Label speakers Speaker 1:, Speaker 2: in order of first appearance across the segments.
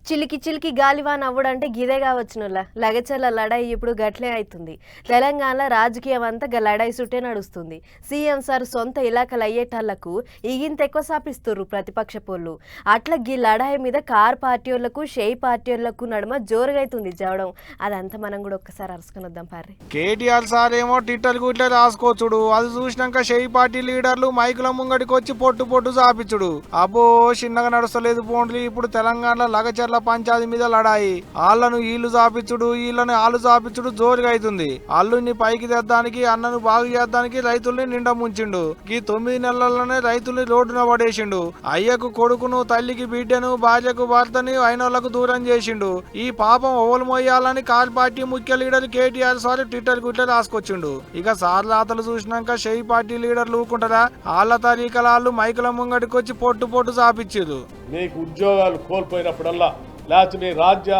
Speaker 1: చిలికి చిలికి గాలివాన అవ్వడంటే గిదే కావచ్చునులా లగచర్ల లడాయి ఇప్పుడు గట్లే అవుతుంది. తెలంగాణలో రాజకీయం అంతా లడాయి సుట్టే నడుస్తుంది. సీఎం సార్ సొంత ఇలాకలు అయ్యేటాళ్లకు ఈగింత ఎక్కువ సాపిస్తుర్రు ప్రతిపక్ష పోళ్ళు. అట్లా గీ లడాయి మీద కార్ పార్టీలకు షేయి పార్టీలకు నడుమ జోరుగా అవుతుంది జవడం. అదంతా మనం కూడా ఒక్కసారి అరుసుకొని వద్దాం పారి.
Speaker 2: కేటీఆర్ సార్ ఏమో ట్విట్టర్ గుట్లే రాసుకోవచ్చుడు, అది చూసినాక షేయి పార్టీ లీడర్లు మైకుల ముంగడికి వచ్చి పొట్టు పొట్టు సాపించుడు. అబ్బో చిన్నగా నడుస్తలేదు పోండ్లి. ఇప్పుడు తెలంగాణలో లగచర్ల పంచాయతీ మీద లడాయి. ఆళ్లను ఈళ్లు చాపించుడు, ఈళ్లను ఆలు చాపించుడు జోరుగా అవుతుంది. అల్లుని పైకి తెద్దానికి, అన్నను బాగు చేద్దానికి రైతుల్ని నిండా ముంచిండు. ఈ 9 నెలల్లోనే రైతుల్ని రోడ్డున పడేసిండు. అయ్యకు కొడుకును, తల్లికి బిడ్డను, భార్యకు భర్తని అయినోళ్లకు దూరం చేసిండు. ఈ పాపం ఓవలు మోయాలని కాల్ పార్టీ ముఖ్య లీడర్ కేటీఆర్ సార్ ట్విట్టర్ గుట్లే రాసుకొచ్చిండు. ఇక సార్ రాతలు చూసినాక షేయి పార్టీ లీడర్లు ఊకుంటారా? ఆళ్ల తరీకలాళ్ళు మైకుల ముంగడికి వచ్చి పొట్టు పొట్టు చాపించారు.
Speaker 3: మీకు ఉద్యోగాలు కోల్పోయినప్పుడల్లా, లేకపోతే మీ రాజ్య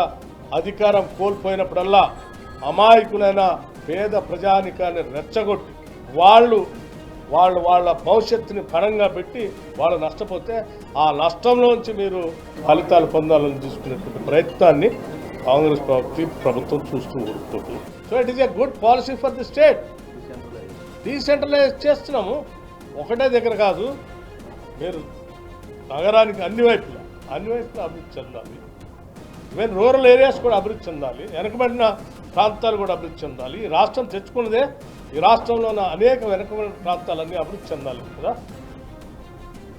Speaker 3: అధికారం కోల్పోయినప్పుడల్లా అమాయకులైన పేద ప్రజానికాన్ని రెచ్చగొట్టి వాళ్ళ భవిష్యత్తుని పరంగా పెట్టి వాళ్ళు నష్టపోతే ఆ నష్టంలోంచి మీరు ఫలితాలు పొందాలని చూసుకునేటువంటి ప్రయత్నాన్ని కాంగ్రెస్ ప్రభుత్వం చూస్తూ ఉంటుంది. So it is a good policy for the state. Decentralise చేస్తున్నాము, ఒకటే దగ్గర కాదు. మీరు నగరానికి అన్ని వైపులా అభివృద్ధి చెందాలి. ఈవెన్ రూరల్ ఏరియాస్ కూడా అభివృద్ధి చెందాలి. వెనకబడిన ప్రాంతాలు కూడా అభివృద్ధి చెందాలి. ఈ రాష్ట్రం తెచ్చుకున్నదే, ఈ రాష్ట్రంలో ఉన్న అనేక వెనకబడిన ప్రాంతాలన్నీ అభివృద్ధి చెందాలి కదా.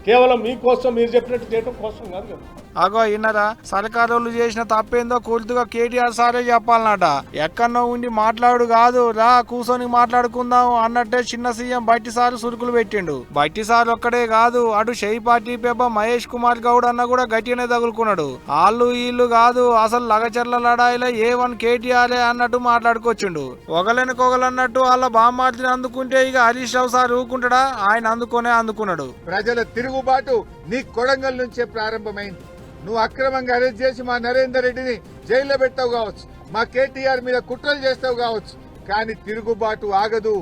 Speaker 3: కేవలం మీకోసం మీరు చెప్పినట్టు చేయడం కోసం కాదు కదా.
Speaker 2: అగో ఇన్నరా, సర్కారోళ్ళు చేసిన తప్పేందో కూర్చుగా కేటీఆర్ సారే చెప్పాలన్నట. ఎక్కడో ఉండి మాట్లాడు కాదు, రా కూర్చొని మాట్లాడుకుందాం అన్నట్టే చిన్న సీఎం బట్టి సారు సురుకులు పెట్టిండు. బట్టి సార్ ఒక్కడే కాదు, అటు షేయి పార్టీ పెబ్బ మహేష్ కుమార్ గౌడ్ అన్న కూడా గట్టిగానే తగులుకున్నాడు. ఆళ్ళు ఈళ్ళు కాదు, అసలు లగచర్ల లడాయిలో A1 కేటీఆర్ అన్నట్టు మాట్లాడుకొచ్చిండు. ఒకలెనకొగలన్నట్టు వాళ్ళ బామ్మార్తిని అందుకుంటే ఇక హరీష్ రావు సార్ ఊకుంటాడా? ఆయన అందుకున్నాడు.
Speaker 4: ప్రజల తిరుగుబాటు నీ కొడంగల్ నుంచే ప్రారంభమైంది. నువ్వు అక్రమంగా అరెస్ట్ చేసి మా నరేందర్ రెడ్డిని జైల్లో పెట్టావు కావచ్చు, మా కేటీఆర్ మీద కుట్రలు చేస్తావు కావచ్చు, కానీ తిరుగుబాటు ఆగదు.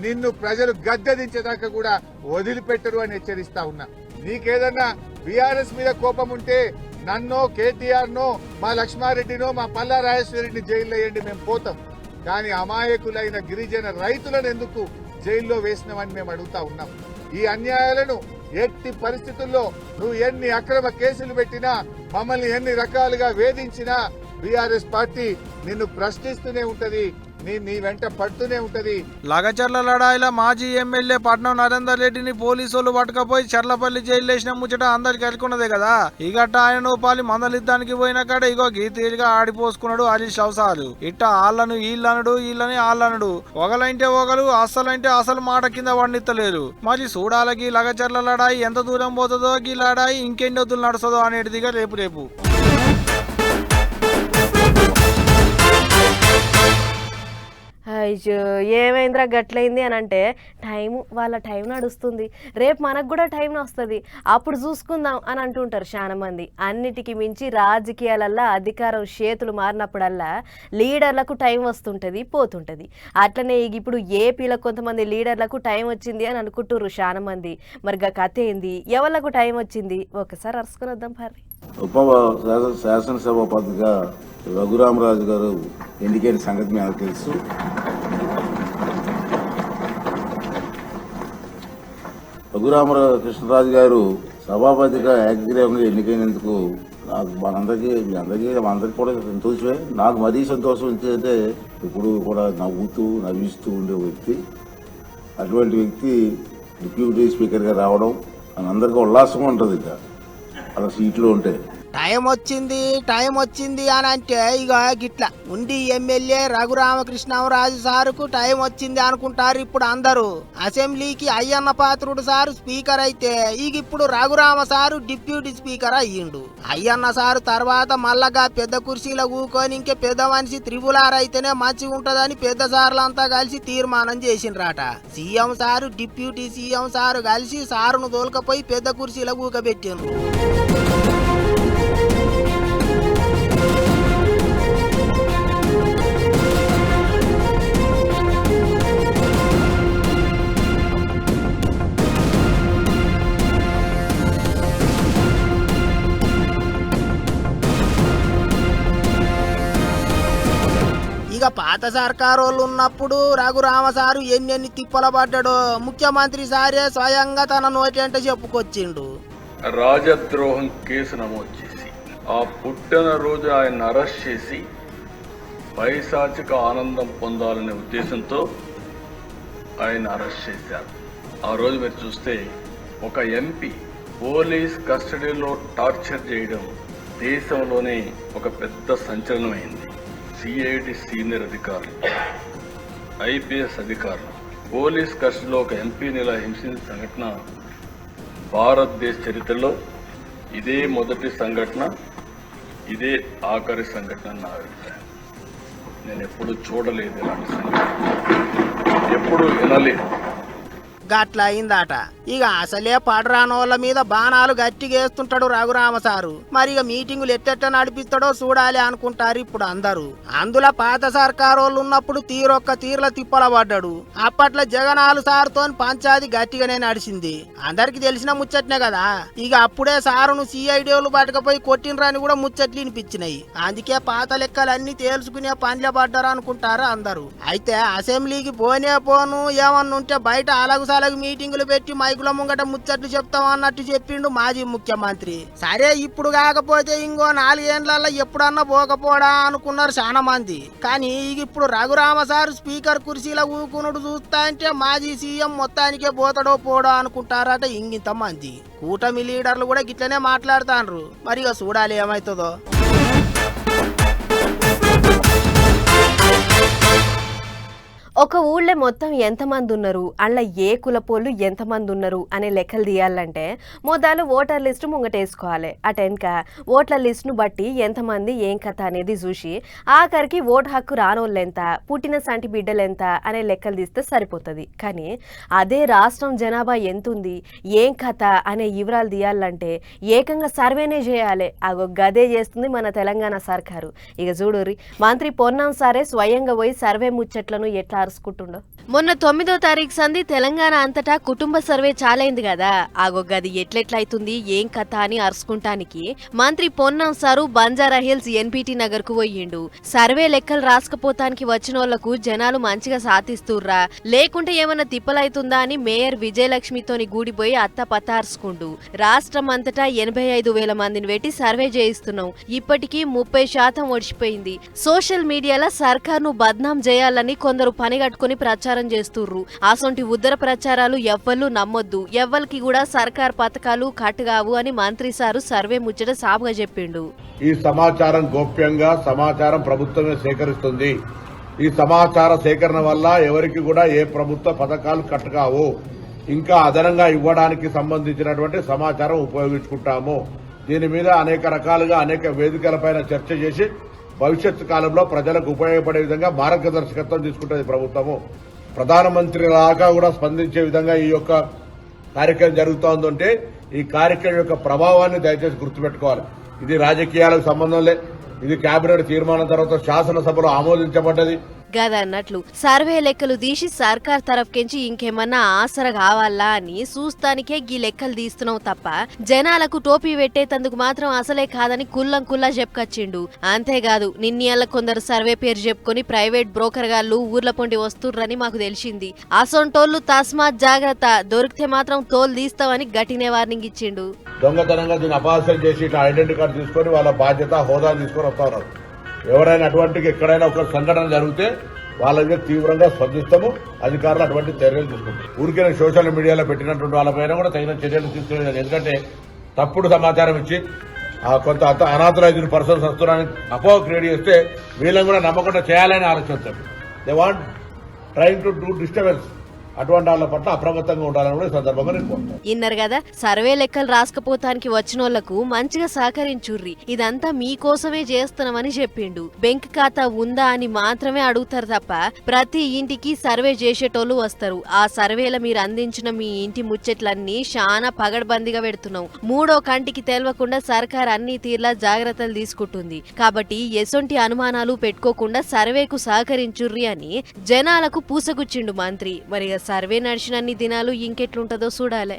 Speaker 4: నిన్ను ప్రజలు గద్దెదించేదాకా కూడా వదిలిపెట్టరు అని హెచ్చరిస్తా ఉన్నా. నీకేదన్నా బీఆర్ఎస్ మీద కోపం ఉంటే నన్నో, కేటీఆర్ నో, మా లక్ష్మారెడ్డినో, మా పల్లా రాజేశ్వరరెడ్డిని జైల్లో వేయండి, మేము పోతాం. కానీ అమాయకులైన గిరిజన రైతులను ఎందుకు జైల్లో వేసినామని మేము అడుగుతా ఉన్నాం. ఈ అన్యాయాలను ఎట్టి పరిస్థితుల్లో నువ్వు ఎన్ని అక్రమ కేసులు పెట్టినా, మమ్మల్ని ఎన్ని రకాలుగా వేధించినా బీఆర్ఎస్ పార్టీ నిన్ను ప్రశ్నిస్తూనే ఉంటది, నీ వెంట పడుతూనే ఉంటది.
Speaker 2: లగచర్ల లడాయిలో మాజీ ఎమ్మెల్యే పట్నం నరేందర్ రెడ్డిని పోలీసులు పట్టుకపోయి చర్లపల్లి జైలు వేసిన ముచ్చట అందరికి ఎరుకున్నదే కదా. ఇగట్ట ఆయన పాలి మందలిద్దానికి పోయిన కాడ ఇగో గీతీలుగా ఆడిపోసుకున్నాడు హరీష్ రావు సారు. ఇట్ట ఆళ్లను వీళ్ళని ఆళ్ళనుడు, ఒకలంటే ఒకరు, అస్సలంటే అసలు మాట కింద వండిత్తలేరు. మరి చూడాలకి లగచర్ల లడాయి ఎంత దూరం పోతుందో, గీ లడాయి ఇంకెన్ని వద్దులు నడుస్తుందో అనేటిదిగా రేపు.
Speaker 1: అయ్యో ఏమైందిరా గట్లయింది అని అంటే వాళ్ళ టైం నడుస్తుంది. రేపు మనకు కూడా టైం వస్తుంది, అప్పుడు చూసుకుందాం అని అంటుంటారు చాలా మంది. అన్నిటికీ మించి రాజకీయాలల్లో అధికారం చేతులు మారినప్పుడల్లా లీడర్లకు టైం వస్తుంటుంది, పోతుంటుంది. అట్లనే ఇప్పుడు ఏపీలో కొంతమంది లీడర్లకు టైం వచ్చింది అని అనుకుంటుర్రు చాలా మంది. మరి కథ ఏంది, ఎవరికి టైం వచ్చింది, ఒకసారి అరుసుకొని వద్దాం పారి.
Speaker 5: శాసనసభాపతిగా రఘురామరాజు గారు ఎన్నికైన సంగతి మీకు తెలుసు. రఘురామకృష్ణరాజు గారు సభాపతిగా ఏకగ్రీవంగా ఎన్నికైనందుకు నాకు అందరికీ కూడా సంతోషమే. నాకు మరీ సంతోషం ఏంటంటే ఇప్పుడు కూడా నవ్విస్తూ ఉండే వ్యక్తి. అటువంటి వ్యక్తి డిప్యూటీ స్పీకర్గా రావడం అని అందరికీ ఉల్లాసంగా ఉంటుంది. ఇక అలా సీట్లో ఉంటే
Speaker 6: టైం వచ్చింది అని అంటే ఇక గిట్ల ఉండి ఎమ్మెల్యే రఘురామకృష్ణరాజు సారుకు టైం వచ్చింది అనుకుంటారు ఇప్పుడు అందరూ. అసెంబ్లీకి అయ్యన్న పాత్రుడు సారు స్పీకర్ అయితే ఇక ఇప్పుడు రఘురామ సారు డిప్యూటీ స్పీకర్ అయ్యిండు. అయ్యన్న సారు తర్వాత మళ్ళగా పెద్ద కుర్చీలో కూకొని ఇంకే పెద్ద మనిషి త్రిపులార్ అయితేనే మంచిగా ఉంటదని పెద్ద సార్లంతా కలిసి తీర్మానం చేసిండ్రాట. CM sir deputy CM sir కలిసి సారును దోలుకపోయి పెద్ద కుర్చీలో కూకబెట్టిండ్రు. ఇక పాత సర్కారు వాళ్ళు ఉన్నప్పుడు రఘురామ సారు ఎన్నెన్ని తిప్పల పడ్డాడో ముఖ్యమంత్రి సారే స్వయంగా తన నోటంట చెప్పుకొచ్చిండు.
Speaker 7: రాజద్రోహం కేసు నమోదు చేసి ఆ పుట్టినరోజు ఆయన అరెస్ట్ చేసి పైశాచిక ఆనందం పొందాలనే ఉద్దేశంతో ఆయన అరెస్ట్ చేశారు. ఆ రోజు మీరు చూస్తే ఒక ఎంపీ పోలీస్ కస్టడీలో టార్చర్ చేయడం దేశంలోనే ఒక పెద్ద సంచలనమైంది. సిఐడి సీనియర్ అధికారులు, ఐపీఎస్ అధికారులు పోలీస్ కస్టడీలో ఒక ఎంపీని ఇలా హింసించిన సంఘటన భారతదేశ చరిత్రలో ఇదే మొదటి సంఘటన, ఇదే ఆఖరి సంఘటన నా అభిప్రాయం. నేను ఎప్పుడు చూడలేదు ఇలాంటి సంఘటన, ఎప్పుడు వినలేదు.
Speaker 6: గట్ల అయిందట. ఇక అసలే పడరాని వాళ్ళ మీద బాణాలు గట్టిగా వేస్తుంటాడు రఘురామ సారు. మరి ఇక మీటింగులు ఎట్టెట్ట నడిపిస్తాడో చూడాలి అనుకుంటారు ఇప్పుడు అందరూ. అందులో పాత సర్కారు వాళ్ళు ఉన్నప్పుడు తీరొక్క తీర్ల తిప్పల పడ్డాడు. అప్పట్లో జగనాలు సారుతో పంచాది గట్టిగానే నడిచింది. అందరికి తెలిసిన ముచ్చట్నే కదా. ఇక అప్పుడే సారును సిఐడిలు పట్టుకపోయి కొట్టినరని కూడా ముచ్చట్లు వినిపించినాయి. అందుకే పాత లెక్కలన్నీ తేల్చుకునే పనిలో పడ్డారు అనుకుంటారు అందరూ. అయితే అసెంబ్లీకి పోనే పోను ఏమన్నుంటే బయట అలగు మీటింగులు పెట్టి మైకుల ముంగట ముచ్చట్లు చెప్తాం అన్నట్టు చెప్పిండు మాజీ ముఖ్యమంత్రి. సరే ఇప్పుడు కాకపోతే ఇంకో 4 ఏళ్లలో ఎప్పుడన్నా పోకపోడా అనుకున్నారు చాలా మంది. కానీ ఇప్పుడు రఘురామ సార్ స్పీకర్ కుర్చీలో ఊకునుడు చూస్తా అంటే మాజీ సీఎం మొత్తానికే పోతాడో పోడో అనుకుంటారట ఇంగింత మంది. కూటమి లీడర్లు కూడా గిట్లనే మాట్లాడుతాండ్రు. మరి ఇక చూడాలి ఏమైతుందో.
Speaker 1: ఒక ఊళ్ళో మొత్తం ఎంతమంది ఉన్నారు, అలా ఏ కులపోళ్ళు ఎంతమంది ఉన్నారు అనే లెక్కలు తీయాలంటే మొదలు ఓటర్ లిస్టు ముంగటేసుకోవాలి. అటెనక ఓట్ల లిస్టును బట్టి ఎంతమంది ఏం కథ అనేది చూసి ఆఖరికి ఓటు హక్కు రానోళ్ళు ఎంత, పుట్టిన సంటి బిడ్డలు ఎంత అనే లెక్కలు తీస్తే సరిపోతుంది. కానీ అదే రాష్ట్రం జనాభా ఎంతుంది, ఏం కథ అనే వివరాలు తీయాలంటే ఏకంగా సర్వేనే చేయాలి. అగో గదే చేస్తుంది మన తెలంగాణ సర్కారు. ఇక చూడుర్రి, మంత్రి పొన్నం సారే స్వయంగా పోయి సర్వే ముచ్చట్లను ఎట్లా అరుచుకుంటుండో. మొన్న 9వ తారీఖు సంది తెలంగాణ అంతటా కుటుంబ సర్వే చాలైంది కదా. ఆగో గది ఎట్లెట్లయితుంది ఏం కథ అని అరుచుకుంటానికి మంత్రి పొన్నం సారు బంజారా హిల్స్ ఎన్పీటీ నగర్ కు పోయిండు. సర్వే లెక్కలు రాసుకపోతానికి వచ్చిన వాళ్లకు జనాలు మంచిగా సాధిస్తుర్రా లేకుంటే ఏమన్నా తిప్పలైతుందా అని మేయర్ విజయలక్ష్మితోని గూడిపోయి అత్త పతార్చుకుండు. రాష్ట్రం అంతటా 85,000 మందిని పెట్టి సర్వే చేయిస్తున్నాం. ఇప్పటికీ 30% ఒడిచిపోయింది. సోషల్ మీడియాలో సర్కార్ను బద్నాం చేయాలని కొందరు పనిగట్టుకుని ప్రచారం చేస్తుర్రు. అసొంటి ఉద్దర ప్రచారాలు ఎవ్వళ్ళు నమ్మొద్దు, ఎవ్వరికి కూడా సర్కార్ పథకాలు కట్టుగావు అని మంత్రి సారు సర్వే ముచ్చట సాపుగా చెప్పిండు.
Speaker 8: ఈ సమాచారం గోప్యంగా సమాచారం ప్రభుత్వమే సేకరిస్తుంది. ఈ సమాచార సేకరణ వల్ల ఎవరికి కూడా ఏ ప్రభుత్వ పథకాలు కట్టుగావు. ఇంకా అదనంగా ఇవ్వడానికి సంబంధించినటువంటి సమాచారం ఉపయోగించుకుంటాము. దీని మీద అనేక రకాలుగా అనేక వేదికలపైన చర్చ చేసి భవిష్యత్తు కాలంలో ప్రజలకు ఉపయోగపడే విధంగా మార్గదర్శకత్వం తీసుకుంటుంది ప్రభుత్వము. ప్రధానమంత్రి లాగా కూడా స్పందించే విధంగా ఈ యొక్క కార్యక్రమం జరుగుతోందంటే ఈ కార్యక్రమం యొక్క ప్రభావాన్ని దయచేసి గుర్తుపెట్టుకోవాలి. ఇది రాజకీయాలకు సంబంధం లేదు. ఇది కేబినెట్ తీర్మానం తర్వాత శాసనసభలో ఆమోదించబడ్డది.
Speaker 1: గదన్నట్లు సర్వే లెక్కలు తీసి సర్కార్ తరఫుకెంచి ఇంకేమన్నా ఆసర కావాలా అని చూస్తానికే గీ లెక్కలు తీస్తున్నావు తప్ప జనాలకు టోపీ పెట్టేతందుకు మాత్రం అసలే కాదని కుల్లా చెప్పుకొచ్చిండు. అంతేకాదు నిన్నీళ్ళ కొందరు సర్వే పేరు చెప్పుకొని ప్రైవేట్ బ్రోకర్ గాళ్ళు ఊర్ల పొండి వస్తుర్రని మాకు తెలిసింది. అసొంటోళ్లు తస్మాత్ జాగ్రత్త, దొరికితే మాత్రం తోలు తీస్తామని గట్టినే వార్నింగ్ ఇచ్చిండు.
Speaker 8: దొంగతనంగా దీన్ని అపహాస్యం చేసి ఇట్లా ఐడెంటిటీ కార్డు తీసుకొని వాళ్ళ బాధ్యత హోదా తీసుకొని వస్తా ఉన్నారు. ఎవరైనా అటువంటి ఎక్కడైనా ఒక సంఘటన జరిగితే వాళ్ళ మీద తీవ్రంగా స్పందిస్తాము. అధికారులు అటువంటి చర్యలు తీసుకుంటారు. ఊరికే సోషల్ మీడియాలో పెట్టినటువంటి వాళ్ళపైన కూడా తగిన చర్యలు తీసుకునేది. ఎందుకంటే తప్పుడు సమాచారం ఇచ్చి కొంత అనాథరైజ్డ్ పర్సన్స్ వస్తున్నారని అపోహ క్రియేట్ చేస్తే వీళ్ళని కూడా నమ్మకుండా చేయాలని ఆలోచిస్తారు. They want trying to do disturbance. అటువంటి వాళ్ళ పట్ల అప్రమత్తంగా ఉండాలని కూడా సందర్భంగా నేను కోరుతాను.
Speaker 1: ఇన్నారు కదా, సర్వే లెక్కలు రాసుకపోతానికి వచ్చిన వాళ్లకు మంచిగా సహకరించుర్రి, ఇదంతా మీకోసమే చేస్తున్నామని చెప్పిండు. బ్యాంక్ ఖాతా ఉందా అని మాత్రమే అడుగుతారు తప్ప ప్రతి ఇంటికి సర్వే చేసేటోళ్లు వస్తారు. ఆ సర్వేల మీరు అందించిన మీ ఇంటి ముచ్చట్లన్నీ చాలా పగడ్బందీగా పెడుతున్నాం. మూడో కంటికి తెలవకుండా సర్కార్ అన్ని తీర్లా జాగ్రత్తలు తీసుకుంటుంది. కాబట్టి ఎసొంటి అనుమానాలు పెట్టుకోకుండా సర్వేకు సహకరించుర్రి అని జనాలకు పూసగుచ్చిండు మంత్రి. మరి సర్వే నడిచినన్ని దినాలు ఇంకెట్లుంటదో చూడాలి.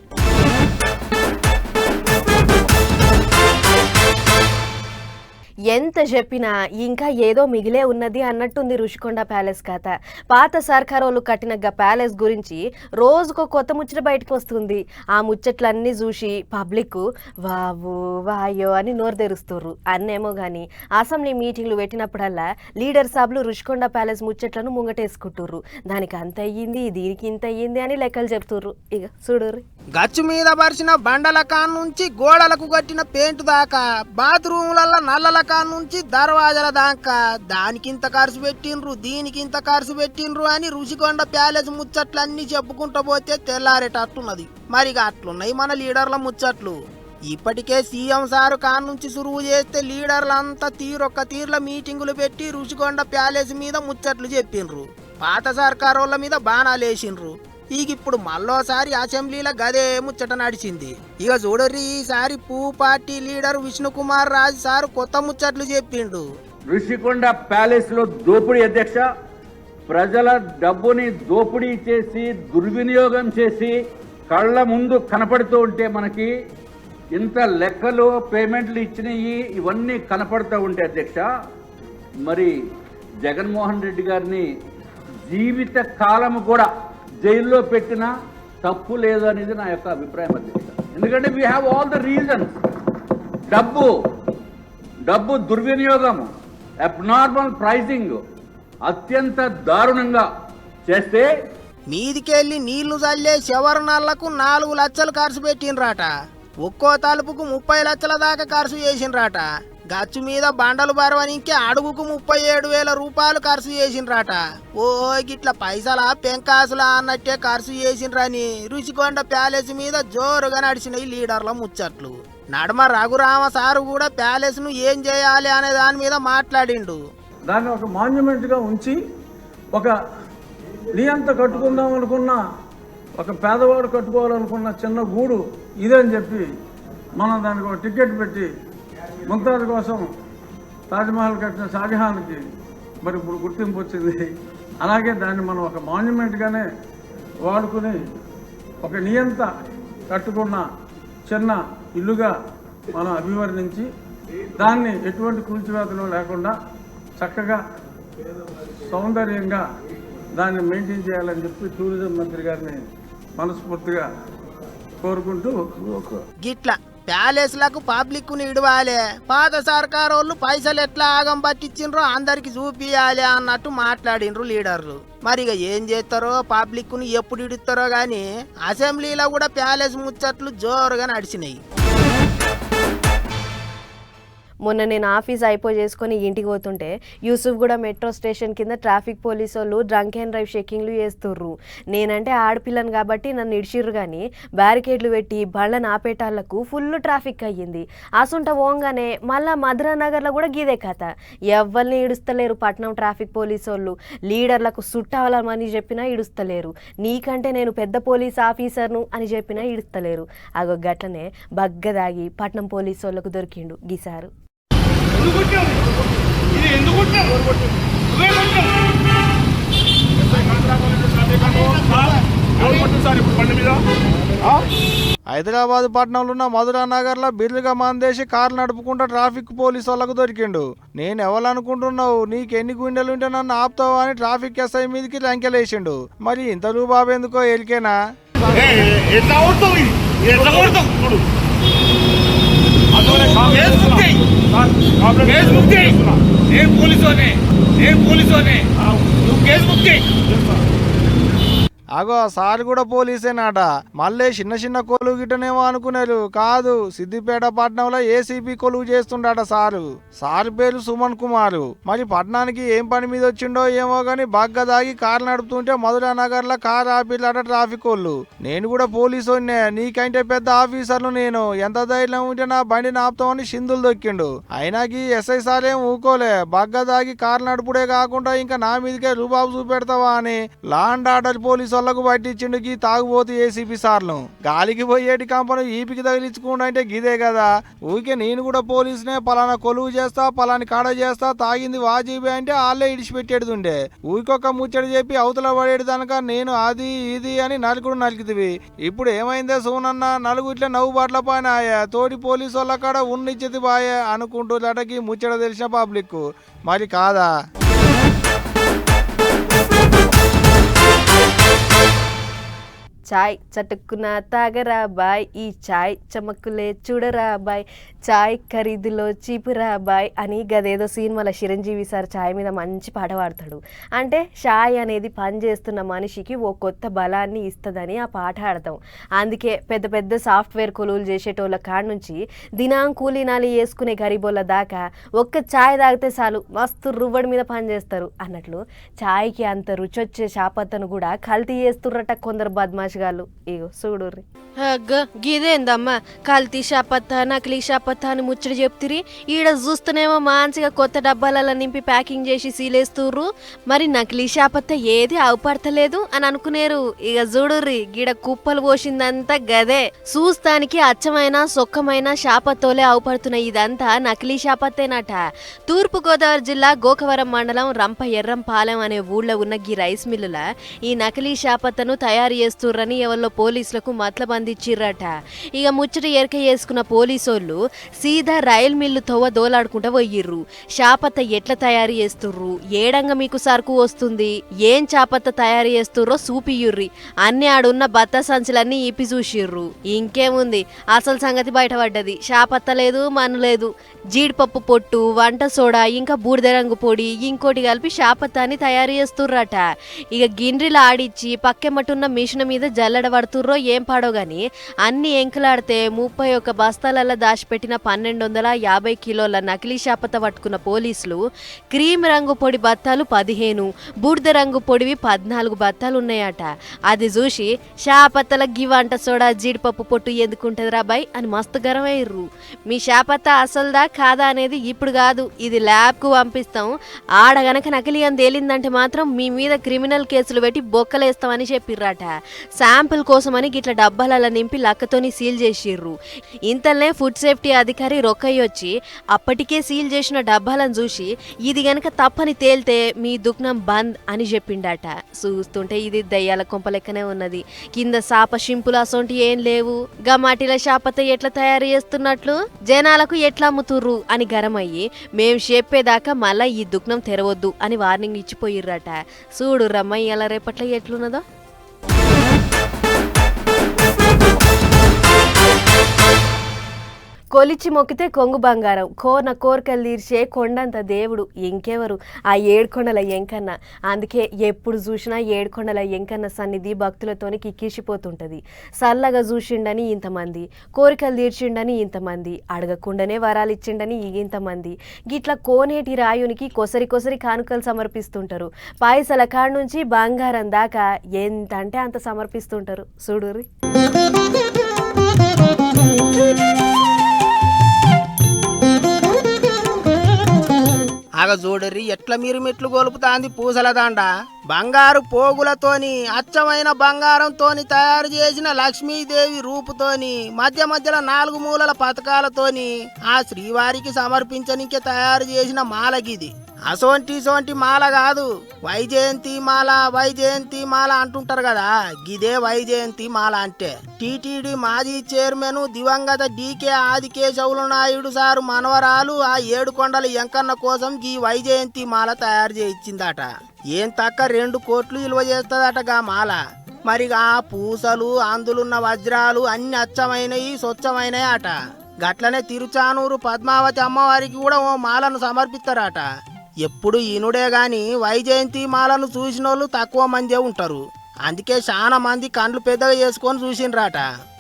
Speaker 1: ఎంత చెప్పినా ఇంకా ఏదో మిగిలే ఉన్నది అన్నట్టుంది రుషికొండ ప్యాలెస్ కథ. పాత సర్కారోళ్ళు కట్టిన ప్యాలెస్ గురించి రోజుకో కొత్త ముచ్చట బయటకు వస్తుంది. ఆ ముచ్చట్లన్నీ చూసి పబ్లిక్ వావు వాయో అని నోరు తెరుస్తుర్రు. అన్నేమో కానీ అసెంబ్లీ మీటింగ్లు పెట్టినప్పుడల్లా లీడర్ సాబ్లు రుషికొండ ప్యాలెస్ ముచ్చట్లను ముంగటేసుకుంటుర్రు. దానికి అంత అయ్యింది, దీనికి ఇంత అయ్యింది అని లెక్కలు చెప్తుర్రు. ఇక చూడుర్రి.
Speaker 6: గచ్చు మీద పరిచిన బండల కాన్ నుంచి గోడలకు కట్టిన పెయింట్ దాకా, బాత్రూములలో నల్లల కాన్ నుంచి దర్వాజల దాకా దానికింత ఖర్చు పెట్టిండ్రు, దీనికింత ఖర్చు పెట్టిండ్రు అని రుషికొండ ప్యాలెస్ ముచ్చట్లన్నీ చెప్పుకుంటూ పోతే తెల్లారేటట్టున్నది. మరిగా అట్లున్నాయి మన లీడర్ల ముచ్చట్లు. ఇప్పటికే సీఎం సారు కాన్ నుంచి సురువు చేస్తే లీడర్లంతా తీరొక్క తీర్ల మీటింగులు పెట్టి రుషికొండ ప్యాలెస్ మీద ముచ్చట్లు చెప్పిండ్రు. పాత సర్కారోళ్ళ మీద బాణాలేసిండ్రు. ఇప్పుడు మళ్ళోసారి అసెంబ్లీలో గదే ముచ్చట నడిచింది. ఇక చూడర్రి, ఈసారి party leader Vishnukumar Raju sir కొత్త ముచ్చట్లు చెప్పిండు.
Speaker 9: ఋషికొండ ప్యాలెస్ లో దోపిడీ అధ్యక్ష, ప్రజల డబ్బుని దోపిడీ చేసి దుర్వినియోగం చేసి కళ్ళ ముందు కనపడుతూ ఉంటే మనకి ఇంత లెక్కలు పేమెంట్లు ఇచ్చినవి ఇవన్నీ కనపడుతూ ఉంటే అధ్యక్ష, మరి జగన్మోహన్ రెడ్డి గారిని జీవిత కాలం కూడా జైల్లో పెట్టినా తప్పు లేదు అనేది నా యొక్క అభిప్రాయం అధ్యక్ష. ఎందుకంటే we have all the reasons. డబ్బు దుర్వినియోగం, అబ్నార్మల్ ప్రైజింగ్ అత్యంత దారుణంగా చేస్తే
Speaker 6: మీదికెళ్ళి నీళ్లు చల్లే శవర్ణాలకు 4 లక్షలు ఖర్చు పెట్టిండ్రాట. ఒక్కో తలుపుకు 30 లక్షల దాకా ఖర్చు చేసిండ్రాట. గచ్చు మీద బండలు బరవనికి అడుగుకు 37,000 రూపాయలు ఖర్చు చేసిండ్రాట. ఓ గిట్ల పైసలా పెంకాసులా అన్నట్టే ఖర్చు చేసిండ్రని రుషికొండ ప్యాలెస్ మీద జోరుగా నడిచినాయి లీడర్ల ముచ్చట్లు. నడమ రఘురామ సారు కూడా ప్యాలెస్ ను ఏం చేయాలి అనే దాని మీద మాట్లాడిండు.
Speaker 10: దాన్ని ఒక మాన్యుమెంట్ గా ఉంచి ఒక నియంత కట్టుకుందాం అనుకున్న, ఒక పేదవాడు కట్టుకోవాలనుకున్న చిన్న గూడు ఇదని చెప్పి మనం దానికి ఒక టికెట్ పెట్టి ముంతాజ్ కోసం తాజ్మహల్ కట్టిన షాజహాన్కి మరి ఇప్పుడు గుర్తింపు వచ్చింది. అలాగే దాన్ని మనం ఒక మాన్యుమెంట్గానే వాడుకుని ఒక నియంత కట్టుకున్న చిన్న ఇల్లుగా మనం అభివర్ణించి దాన్ని ఎటువంటి కూల్చివేతలు లేకుండా చక్కగా సౌందర్యంగా దాన్ని మెయింటైన్ చేయాలని చెప్పి టూరిజం మంత్రి గారిని మనస్ఫూర్తిగా కోరుకుంటూ
Speaker 6: గిట్ల ప్యాలెస్ లకు పబ్లిక్ ని ఇడవాలి, పాత సర్కారోళ్ళు పైసలు ఎట్లా ఆగం పట్టించిండ్రో అందరికి చూపియాలి అన్నట్టు మాట్లాడిండ్రు లీడర్లు. మరి ఇక ఏం చేస్తారో, పబ్లిక్ ని ఎప్పుడు ఇడుతారో గాని అసెంబ్లీలో కూడా ప్యాలెస్ ముచ్చట్లు జోరుగా నడిచినాయి.
Speaker 1: మొన్న నేను ఆఫీస్ చేసుకొని ఇంటికి పోతుంటే యూసుఫ్గూడ మెట్రో స్టేషన్ కింద ట్రాఫిక్ పోలీసు వాళ్ళు డ్రంక్ అండ్ డ్రైవ్ చెకింగ్లు చేస్తుర్రు. నేనంటే ఆడపిల్లను కాబట్టి నన్ను ఇడిచిర్రు కానీ బ్యారికేడ్లు పెట్టి బండ్లను ఆపేటాళ్లకు ఫుల్ ట్రాఫిక్ అయ్యింది. అసుంట పోగానే మళ్ళా మధురానగర్లో కూడా గీదే కథ. ఎవరిని ఇడుస్తలేరు పట్నం ట్రాఫిక్ పోలీసు వాళ్ళు. లీడర్లకు చుట్టాలని చెప్పినా ఇడుస్తలేరు. నీకంటే నేను పెద్ద పోలీస్ ఆఫీసర్ను అని చెప్పినా ఇడుస్తలేరు. అగో గట్లనే బగ్గదాగి పట్నం పోలీసు వాళ్ళకు దొరికిండు గీసారు.
Speaker 2: హైదరాబాద్ పట్టణంలో ఉన్న మధురా నగర్ లో బిర్లుగా మందేసి కార్లు నడుపుకుంటా ట్రాఫిక్ పోలీసు వాళ్ళకు దొరికిండు. నేను ఎవరనుకుంటున్నావు, నీకు ఎన్ని గుండెలు ఉంటే నన్ను ఆపుతావు అని ట్రాఫిక్ ఎస్ఐ మీదకి లంకెలేసిండు. మరి ఇంత రూబాబు ఎందుకో ఎలికేనా? అగో సార్ కూడా పోలీసేనాట. మళ్ళీ చిన్న చిన్న కొలువు గిట్టనేమో అనుకున్నారు. కాదు, సిద్దిపేట పట్టణంలో ఏసీపీ కొలువు చేస్తుండట సారు. సార్ పేరు సుమన్ కుమారు. మరి పట్టణానికి ఏం పని మీద వచ్చిండో ఏమో గాని బాగా దాగి కారు నడుపుతుంటే మధురా నగర్ లో కారు ఆపిల్లట ట్రాఫిక్ వాళ్ళు. నేను కూడా పోలీసు నీకంటే పెద్ద ఆఫీసర్లు నేను, ఎంత ధైర్యం ఉంటే నా బండిని ఆపుతామని సింధులు దొక్కిండు. అయినాకి ఎస్ఐ సార్ ఏం ఊకోలే. బాగా దాగి కారు నడుపుడే కాకుండా ఇంకా నా మీదకే రూబాబు చూపెడతావా అని లా అండ్ ఆర్డర్ పోలీసు పోలీసులకు పట్టించిండు గీ తాగుబోతు ఏసీపీ సార్లు. గాలికి పోయేటి కంపను ఈపికి తగిలించుకుండా అంటే గిదే కదా. ఊరికే నేను కూడా పోలీసునే పలానా కొలువు చేస్తా పలాని కాడ చేస్తా తాగింది వాజీబీ అంటే వాళ్ళే ఇడిచిపెట్టేడుతుండే. ఊరికొక ముచ్చట చెప్పి అవతల పడేడు దానిక నేను అది ఇది అని నలుగుడు నలికితివి. ఇప్పుడు ఏమైందే సోనన్న నలుగు ఇట్లా నవ్వు బాట్ల పైన తోటి పోలీసు వాళ్ళ కాడ ఉన్నిచ్చేది బాయే అనుకుంటూ లటకి ముచ్చట తెలిసిన పబ్లిక్ మరి కాదా.
Speaker 1: చాయ్ చటుక్కున తాగరా బాయ్, ఈ చాయ్ చమక్కులే చూడరా బాయ్, చాయ్ ఖరీదులో చీపురా బాయ్ అని గదేదో సినిమాల చిరంజీవి సార్ చాయ్ మీద మంచి పాట పాడతాడు. అంటే చాయ్ అనేది పని చేస్తున్న మనిషికి ఓ కొత్త బలాన్ని ఇస్తుందని ఆ పాట ఆడతాం. అందుకే పెద్ద పెద్ద సాఫ్ట్వేర్ కొలువులు చేసేటోళ్ళ కాడ నుంచి దినాం కూలీనాలి వేసుకునే గరీబోళ్ళ దాకా ఒక్క చాయ్ తాగితే చాలు మస్తు రువ్వడి మీద పనిచేస్తారు అన్నట్లు చాయ్కి అంత రుచి వచ్చే చాపత్తను కూడా కల్తీ చేస్తుర్రట కొందరు బద్మాష్ గాళ్ళు. ఇగో చూడుర్రి. గిదేందమ్మా కల్తీ షాపత్తా నకిలీ షాపత్తా అని ముచ్చట చెప్తిరి. ఈడ చూస్తేనేమో మంచిగా కొత్త డబ్బాలలో నింపి ప్యాకింగ్ చేసి సీలేస్తుర్రు. మరి నకిలీ షాపత్తా ఏది అవపడతలేదు అని అనుకునేరు. ఇక చూడుర్రి గీడ కుప్పలు పోసిందంతా గదే. చూస్తానికి అచ్చమైన సొక్కమైన షాపత్తోలే అవపడుతున్న ఇదంతా నకిలీ షాపత్తేనట. తూర్పుగోదావరి జిల్లా గోకవరం మండలం రంప ఎర్రంపాలెం అనే ఊళ్ళో ఉన్న గీ రైస్ మిల్లుల ఈ నకిలీ షాపత్తను తయారు చేస్తుర్రని ఎవరిలో పోలీసులకు మతలబందిచ్చిర్రట. ఇక ముచ్చట ఎరక చేసుకున్న పోలీసోళ్ళు సీదా రైల్ మిల్లు తవ్వ దోలాడుకుంటా పోయిర్రు. చాపత్త ఎట్లా తయారు చేస్తుర్రు, ఏడంగా మీకు సరుకు వస్తుంది, ఏం చాపత్త తయారు చేస్తుర్రో చూపియుర్రి. అన్ని ఆడున్న బత్త సంచులన్నీ ఇప్పి చూసిర్రు. ఇంకేముంది అసలు సంగతి బయటపడ్డది. చాపత్త లేదు మన్ను లేదు, జీడిపప్పు పొట్టు, వంట సోడా, ఇంకా బూడిద రంగు పొడి ఇంకోటి కలిపి చాపత్తాన్ని తయారు చేస్తుర్రట. ఇక గిండ్రిలు ఆడిచ్చి పక్కెమ్మటున్న మిషన్ మీద జల్లడ పడుతుర్రో ఏం పాడో గాని అన్ని ఎంకలాడితే 31 బస్తాలలో దాచిపెట్టిన 1250 కిలోల నకిలీ చాపత్త పట్టుకున్న పోలీసులు క్రీమ్ రంగు పొడి బత్తాలు 15, బూడిద రంగు పొడివి 14 బత్తాలు ఉన్నాయట. అది చూసి చాపత్తల గివంట సోడా జీడిపప్పు పొట్టు ఎందుకుంటదిరా బాయ్ అని మస్తు గరమయ్యారు. మీ చాపత్త అసలుదా కాదా అనేది ఇప్పుడు కాదు, ఇది ల్యాబ్కు పంపిస్తాం. ఆడ గనక నకిలీ అని తేలిందంటే మాత్రం మీ మీద క్రిమినల్ కేసులు పెట్టి బొక్కలేస్తామని చెప్పిర్రట. శాంపుల్ కోసమని గిట్ల డబ్బాలలో నింపి లక్కతోని సీల్ చేసిర్రు. ఇంతలనే ఫుడ్ సేఫ్టీ అధికారి రొక్కయ్య వచ్చి అప్పటికే సీల్ చేసిన డబ్బాలను చూసి ఇది గనక తప్పని తేలితే మీ దుకాణం బంద్ అని చెప్పిండట. చూస్తుంటే ఇది దయ్యాల కొంప లెక్కనే ఉన్నది. కింద సాప షింపులు అసొంటి ఏం లేవు. గమాటిల చాపత్త ఎట్లా తయారు చేస్తున్నట్లు జనాలకు ఎట్లా అమ్ముతుర్రు అని గరమయ్యి మేం చెప్పేదాకా మళ్ళా ఈ దుకాణం తెరవద్దు అని వార్నింగ్ ఇచ్చిపోయిర్రట. చూడు రమ్మ ఇలా రేపట్ల ఎట్లున్నదో. కొలిచి మొక్కితే కొంగు బంగారం, కోరికలు తీర్చే కొండంత దేవుడు ఇంకెవరు ఆ ఏడుకొండల ఎంకన్న. అందుకే ఎప్పుడు చూసినా ఏడుకొండల ఎంకన్న సన్నిధి భక్తులతోని కిక్కిసిపోతుంటది. సల్లగా చూసిండని ఇంతమంది, కోరికలు తీర్చిండని ఇంతమంది, అడగకుండానే వరాలు ఇచ్చిండని ఇంతమంది. గిట్ల కోనేటి రాయునికి కొసరి కానుకలు సమర్పిస్తుంటారు. పాయసల కాడ నుంచి బంగారం దాకా ఎంత అంటే అంత సమర్పిస్తుంటారు. చూడుర్రి.
Speaker 6: ఆగ చూడరి ఎట్లా మీరు మెట్లు గొలుపుతాంది పూసల దండ. బంగారు పోగులతోని అచ్చమైన బంగారంతోని తయారు చేసిన లక్ష్మీదేవి రూపుతోని మధ్యలో 4 మూలల పథకాలతోని ఆ శ్రీవారికి సమర్పించనికే తయారు చేసిన మాలగిది. అసోంటి మాల కాదు, వైజయంతి మాల అంటుంటారు కదా, గిదే వైజయంతి మాల అంటే. టీటీడీ మాజీ చైర్మన్ దివంగత డీకే ఆదికేశవులు నాయుడు సారు మనవరాలు ఆ ఏడుకొండల ఎంకన్న కోసం ఈ వైజయంతి మాల తయారు చేయించిందట. ఏం తక్క 2 కోట్లు విలువ చేస్తుందటగా మాల. మరిగా పూసలు అందులున్న వజ్రాలు అన్ని అచ్చమైనవి స్వచ్ఛమైనవి అట. గట్లనే తిరుచానూరు పద్మావతి అమ్మవారికి కూడా ఓ మాలను సమర్పిస్తారట. ఎప్పుడు ఈనుడే గాని వైజయంతి మాలను చూసినోళ్ళు తక్కువ మందే ఉంటారు. అందుకే చాలా మంది కండ్లు పెద్దగా చేసుకొని చూసిండ్రాట.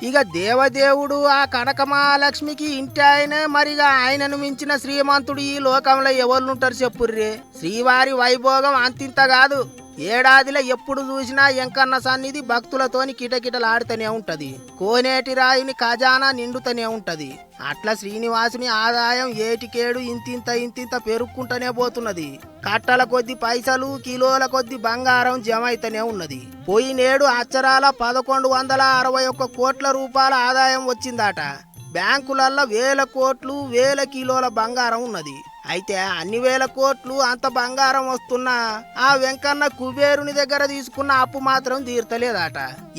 Speaker 6: ఇక దేవదేవుడు ఆ కనక మహాలక్ష్మికి ఇంటి ఆయనే, మరిగా ఆయనను మించిన శ్రీమంతుడు ఈ లోకంలో ఎవరుంటారు చెప్పుర్రే. శ్రీవారి వైభోగం అంతింత కాదు. ఏడాదిలో ఎప్పుడు చూసినా వెంకన్న సన్నిధి భక్తులతోని కిటకిటలాడుతూనే ఉంటది. కోనేటి రాయుని ఖజానా నిండుతూనే ఉంటది. అట్లా శ్రీనివాసుని ఆదాయం ఏటికేడు ఇంతింత పెరుక్కుంటూనే పోతున్నది. కట్టల కొద్ది పైసలు, కిలోల కొద్ది బంగారం జమ అయితేనే ఉన్నది. పోయినేడు అచ్చరాల 1161 కోట్ల రూపాయల ఆదాయం వచ్చిందట. బ్యాంకులల్లో 1000 కోట్లు 1000 కిలోల బంగారం ఉన్నది. అయితే అన్ని 1000 కోట్లు అంత బంగారం వస్తున్నా ఆ వెంకన్న కుబేరుని దగ్గర తీసుకున్న అప్పు మాత్రం తీర్తలేదట.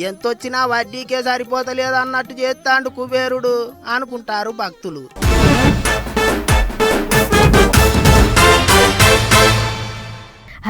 Speaker 6: ఎంతొచ్చినా వడ్డీకే సరిపోతలేదు అన్నట్టు చేస్తాండు కుబేరుడు అనుకుంటారు భక్తులు.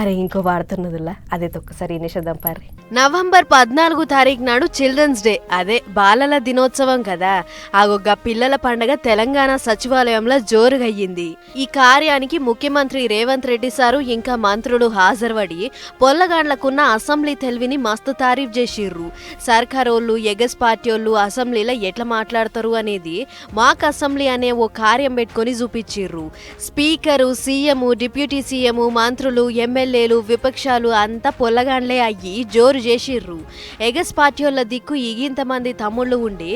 Speaker 1: అరే ఇంకో వాడుతున్నదిలా అదే ఒక్కసారి నిషేధం పారి. నవంబర్ 14 తారీఖు నాడు చిల్డ్రన్స్ డే, అదే బాలల దినోత్సవం కదా. ఆగొగ్గ పిల్లల పండగ తెలంగాణ సచివాలయంలో జోరుగా అయ్యింది. ఈ కార్యానికి ముఖ్యమంత్రి రేవంత్ రెడ్డి సారు ఇంకా మంత్రులు హాజరుపడి పొల్లగాండ్లకున్న అసెంబ్లీ తెలివిని మస్తు తారీఫ్ చేసిర్రు. సర్కారోళ్ళు ఎగస్ పార్టీలు అసెంబ్లీలో ఎట్లా మాట్లాడతారు అనేది మాక్ అసెంబ్లీ అనే ఓ కార్యం పెట్టుకొని చూపించిర్రు. స్పీకరు, సీఎం, డిప్యూటీ సీఎం, మంత్రులు, ఎమ్మెల్యేలు, విపక్షాలు అంతా పొల్లగాండ్లే అయ్యి జోరు చేసిర్రు. ఎగస్ పార్టీల దిక్కు ఇంతమంది తమ్ముళ్ళు ఉండి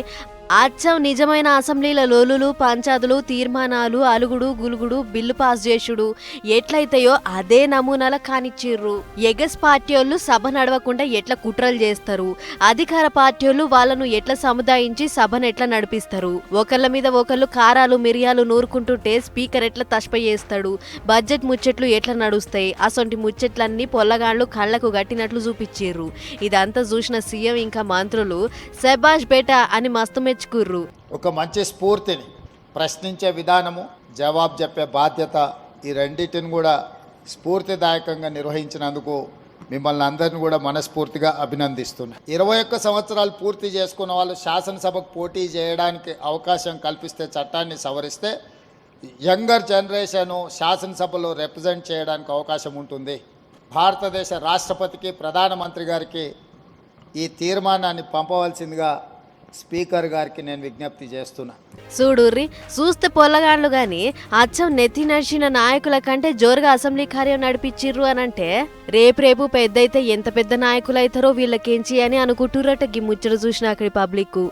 Speaker 1: అచ్చం నిజమైన అసెంబ్లీల లోలులు, పంచాదులు, తీర్మానాలు, అలుగుడు గులుగుడు, బిల్లు పాస్ చేసుడు ఎట్లయితాయో అదే నమూనాల కానిచ్చిర్రు. ఎగస్ పార్టీలు సభ నడవకుండా ఎట్లా కుట్రలు చేస్తారు, అధికార పార్టీలు వాళ్ళను ఎట్లా సముదాయించి సభను ఎట్లా నడిపిస్తారు, ఒకళ్ళ మీద ఒకళ్ళు కారాలు మిరియాలు నూరుకుంటుంటే స్పీకర్ ఎట్లా తష్ప చేస్తాడు, బడ్జెట్ ముచ్చట్లు ఎట్లా నడుస్తాయి, అసొంటి ముచ్చట్లన్నీ పొల్లగాళ్ళు కళ్లకు గట్టినట్లు చూపించిర్రు. ఇదంతా చూసిన సీఎం ఇంకా మంత్రులు శబాష్ బేటా అని మస్తు మెచ్చుకుర్రు.
Speaker 11: ఒక మంచి స్ఫూర్తిని, ప్రశ్నించే విధానము, జవాబు చెప్పే బాధ్యత, ఈ రెండింటిని కూడా స్ఫూర్తిదాయకంగా నిర్వహించినందుకు మిమ్మల్ని అందరిని కూడా మనస్ఫూర్తిగా అభినందిస్తున్నా. 21 సంవత్సరాలు పూర్తి చేసుకున్న వాళ్ళు శాసనసభకు పోటీ చేయడానికి అవకాశం కల్పిస్తే, చట్టాన్ని సవరిస్తే యంగర్ జనరేషను శాసనసభలో రిప్రజెంట్ చేయడానికి అవకాశం ఉంటుంది. భారతదేశ రాష్ట్రపతికి, ప్రధానమంత్రి గారికి ఈ తీర్మానాన్ని పంపవలసిందిగా స్పీకర్ గారికి నేను విజ్ఞప్తి చేస్తున్నా.
Speaker 1: చూడుర్రి, చూస్తే పొల్లగాండ్లు గాని అచ్చం నెత్తి నడిచిన నాయకుల కంటే జోరుగా అసెంబ్లీ కార్యం నడిపించిర్రు అనంటే రేపు పెద్దయితే ఎంత పెద్ద నాయకులు అవుతారో వీళ్ళకేంచి అని అనుకుంటుర్రట. గి ముచ్చట చూసిన అక్కడి పబ్లిక్.